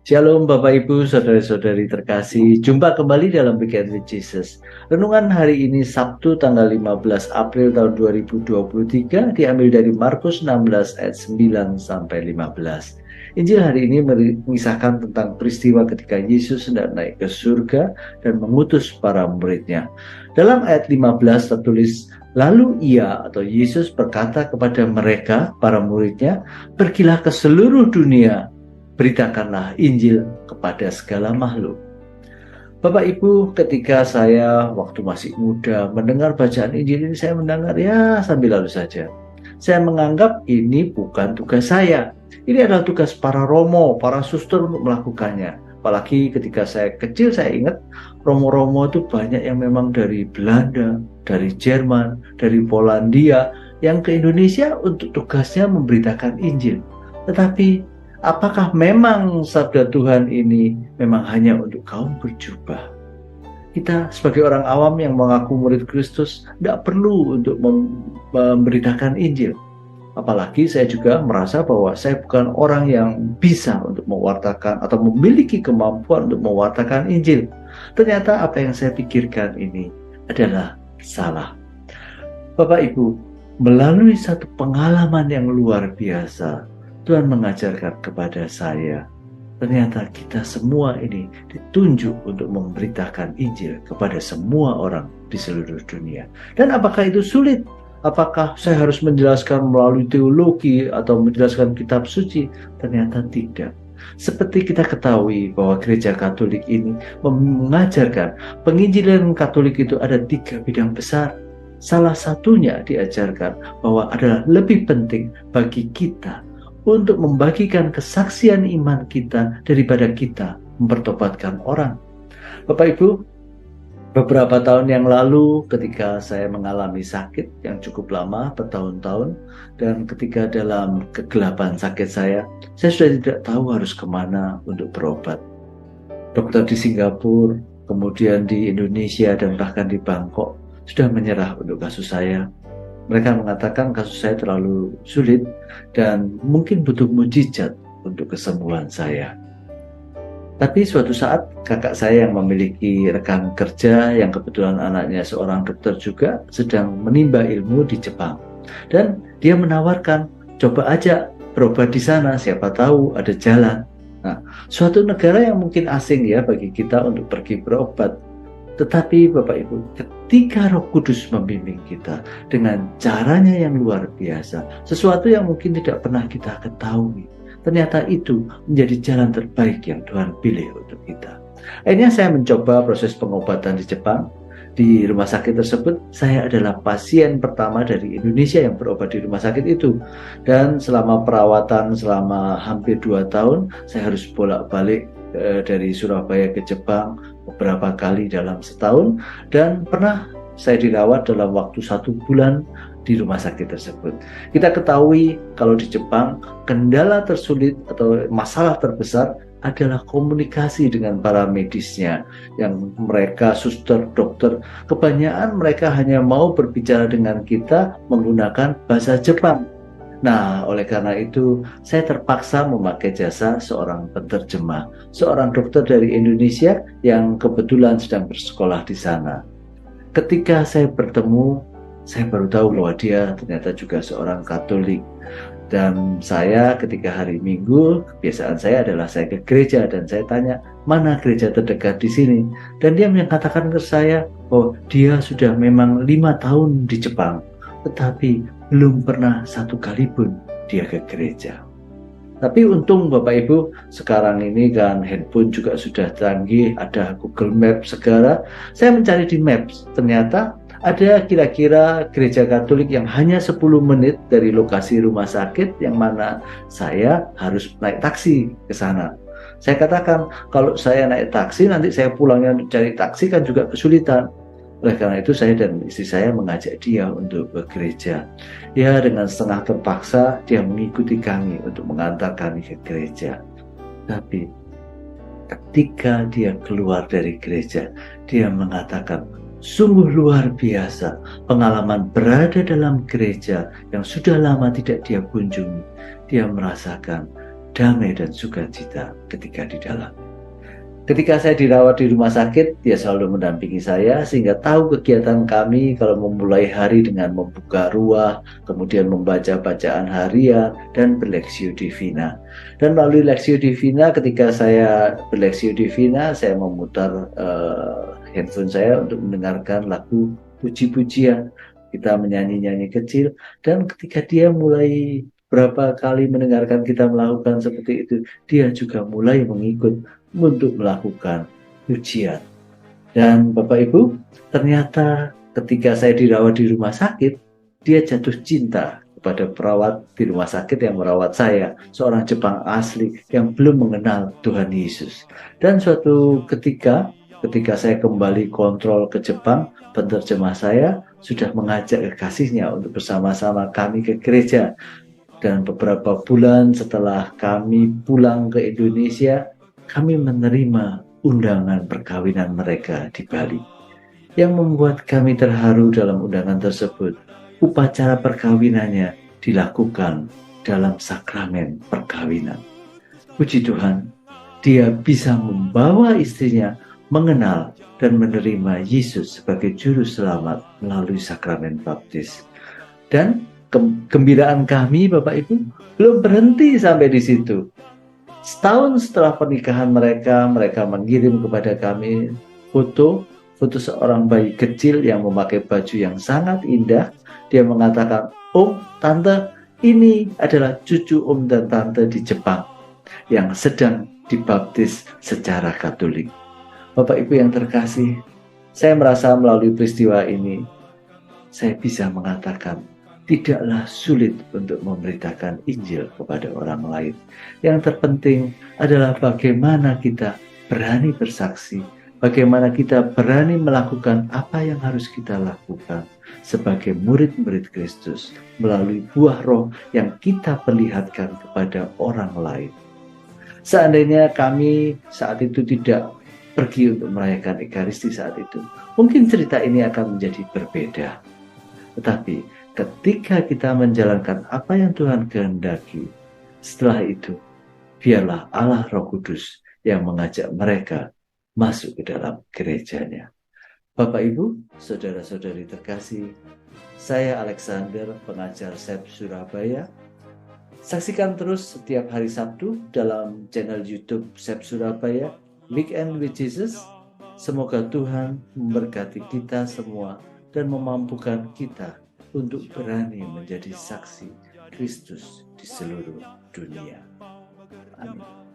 Shalom Bapak Ibu, Saudara-saudari terkasih. Jumpa kembali dalam Weekend with Jesus. Renungan hari ini Sabtu tanggal 15 April tahun 2023 diambil dari Markus 16 ayat 9 sampai 15. Injil hari ini mengisahkan tentang peristiwa ketika Yesus hendak naik ke surga dan mengutus para muridnya. Dalam ayat 15 tertulis, lalu ia atau Yesus berkata kepada mereka, para muridnya, pergilah ke seluruh dunia, beritakanlah Injil kepada segala makhluk. Bapak Ibu, ketika saya waktu masih muda mendengar bacaan Injil ini, saya mendengar ya sambil lalu saja. Saya menganggap ini bukan tugas saya. Ini adalah tugas para romo, para suster untuk melakukannya. Apalagi ketika saya kecil, saya ingat romo-romo itu banyak yang memang dari Belanda, dari Jerman, dari Polandia, yang ke Indonesia untuk tugasnya memberitakan Injil. Tetapi apakah memang sabda Tuhan ini memang hanya untuk kaum berjubah? Kita sebagai orang awam yang mengaku murid Kristus tidak perlu untuk memberitakan Injil. Apalagi saya juga merasa bahwa saya bukan orang yang bisa untuk mewartakan atau memiliki kemampuan untuk mewartakan Injil. Ternyata apa yang saya pikirkan ini adalah salah. Bapak Ibu, melalui satu pengalaman yang luar biasa, Tuhan mengajarkan kepada saya, ternyata kita semua ini ditunjuk untuk memberitakan Injil kepada semua orang di seluruh dunia. Dan apakah itu sulit? Apakah saya harus menjelaskan melalui teologi atau menjelaskan kitab suci? Ternyata tidak. Seperti kita ketahui bahwa gereja Katolik ini mengajarkan penginjilan Katolik itu ada 3 bidang besar. Salah satunya diajarkan bahwa adalah lebih penting bagi kita untuk membagikan kesaksian iman kita daripada kita mempertobatkan orang. Bapak Ibu, beberapa tahun yang lalu ketika saya mengalami sakit yang cukup lama, bertahun-tahun, dan ketika dalam kegelapan sakit saya sudah tidak tahu harus kemana untuk berobat. Dokter di Singapura, kemudian di Indonesia, dan bahkan di Bangkok sudah menyerah untuk kasus saya. Mereka mengatakan kasus saya terlalu sulit dan mungkin butuh mujizat untuk kesembuhan saya. Tapi suatu saat kakak saya yang memiliki rekan kerja yang kebetulan anaknya seorang dokter juga sedang menimba ilmu di Jepang. Dan dia menawarkan, coba aja berobat di sana, siapa tahu ada jalan. Nah, suatu negara yang mungkin asing ya bagi kita untuk pergi berobat. Tetapi Bapak Ibu, ketika Roh Kudus membimbing kita dengan caranya yang luar biasa, sesuatu yang mungkin tidak pernah kita ketahui, ternyata itu menjadi jalan terbaik yang Tuhan pilih untuk kita. Akhirnya saya mencoba proses pengobatan di Jepang. Di rumah sakit tersebut, saya adalah pasien pertama dari Indonesia yang berobat di rumah sakit itu. Dan selama perawatan selama hampir 2 tahun, saya harus bolak-balik dari Surabaya ke Jepang beberapa kali dalam setahun, dan pernah saya dirawat dalam waktu 1 bulan di rumah sakit tersebut. Kita ketahui kalau di Jepang kendala tersulit atau masalah terbesar adalah komunikasi dengan para medisnya, yang mereka suster, dokter, kebanyakan mereka hanya mau berbicara dengan kita menggunakan bahasa Jepang. Nah, oleh karena itu, saya terpaksa memakai jasa seorang penterjemah, seorang dokter dari Indonesia yang kebetulan sedang bersekolah di sana. Ketika saya bertemu, saya baru tahu bahwa dia ternyata juga seorang Katolik. Dan saya ketika hari Minggu, kebiasaan saya adalah saya ke gereja dan saya tanya, mana gereja terdekat di sini? Dan dia mengatakan ke saya bahwa dia sudah memang 5 tahun di Jepang, tetapi belum pernah 1 kali pun dia ke gereja. Tapi untung Bapak Ibu, sekarang ini kan handphone juga sudah canggih, ada Google Maps segala. Saya mencari di Maps, ternyata ada kira-kira gereja Katolik yang hanya 10 menit dari lokasi rumah sakit, yang mana saya harus naik taksi ke sana. Saya katakan, kalau saya naik taksi, nanti saya pulangnya untuk cari taksi kan juga kesulitan. Oleh karena itu saya dan istri saya mengajak dia untuk ke gereja. Ya, dengan setengah terpaksa dia mengikuti kami untuk mengantar kami ke gereja. Tapi ketika dia keluar dari gereja, dia mengatakan, sungguh luar biasa pengalaman berada dalam gereja yang sudah lama tidak dia kunjungi. Dia merasakan damai dan sukacita ketika di dalam. Ketika saya dirawat di rumah sakit, dia selalu mendampingi saya sehingga tahu kegiatan kami kalau memulai hari dengan membuka ruah, kemudian membaca bacaan harian, dan berleksio divina. Dan melalui leksio divina, ketika saya berleksio divina, saya memutar handphone saya untuk mendengarkan lagu puji-pujian. Kita menyanyi-nyanyi kecil, dan ketika dia mulai berapa kali mendengarkan kita melakukan seperti itu, dia juga mulai mengikut untuk melakukan ujian. Dan Bapak Ibu, ternyata ketika saya dirawat di rumah sakit, dia jatuh cinta kepada perawat di rumah sakit yang merawat saya, seorang Jepang asli yang belum mengenal Tuhan Yesus. Dan suatu ketika saya kembali kontrol ke Jepang, penerjemah saya sudah mengajak kekasihnya untuk bersama-sama kami ke gereja. Dan beberapa bulan setelah kami pulang ke Indonesia, kami menerima undangan perkawinan mereka di Bali. Yang membuat kami terharu dalam undangan tersebut, upacara perkawinannya dilakukan dalam sakramen perkawinan. Puji Tuhan, dia bisa membawa istrinya mengenal dan menerima Yesus sebagai juru selamat melalui sakramen baptis. Dan kegembiraan kami, Bapak Ibu, belum berhenti sampai di situ. Setahun setelah pernikahan mereka mengirim kepada kami foto seorang bayi kecil yang memakai baju yang sangat indah. Dia mengatakan, Om, Tante, ini adalah cucu Om dan Tante di Jepang yang sedang dibaptis secara Katolik. Bapak Ibu yang terkasih, saya merasa melalui peristiwa ini, saya bisa mengatakan, tidaklah sulit untuk memberitakan Injil kepada orang lain. Yang terpenting adalah bagaimana kita berani bersaksi, bagaimana kita berani melakukan apa yang harus kita lakukan sebagai murid-murid Kristus melalui buah roh yang kita perlihatkan kepada orang lain. Seandainya kami saat itu tidak pergi untuk merayakan Ekaristi saat itu, mungkin cerita ini akan menjadi berbeda. Tetapi ketika kita menjalankan apa yang Tuhan kehendaki, setelah itu, biarlah Allah Roh Kudus yang mengajak mereka masuk ke dalam gerejanya. Bapak Ibu, saudara-saudari terkasih, saya Alexander, pengajar SEP Surabaya. Saksikan terus setiap hari Sabtu dalam channel YouTube SEP Surabaya, Weekend with Jesus. Semoga Tuhan memberkati kita semua dan memampukan kita untuk berani menjadi saksi Kristus di seluruh dunia. Amin.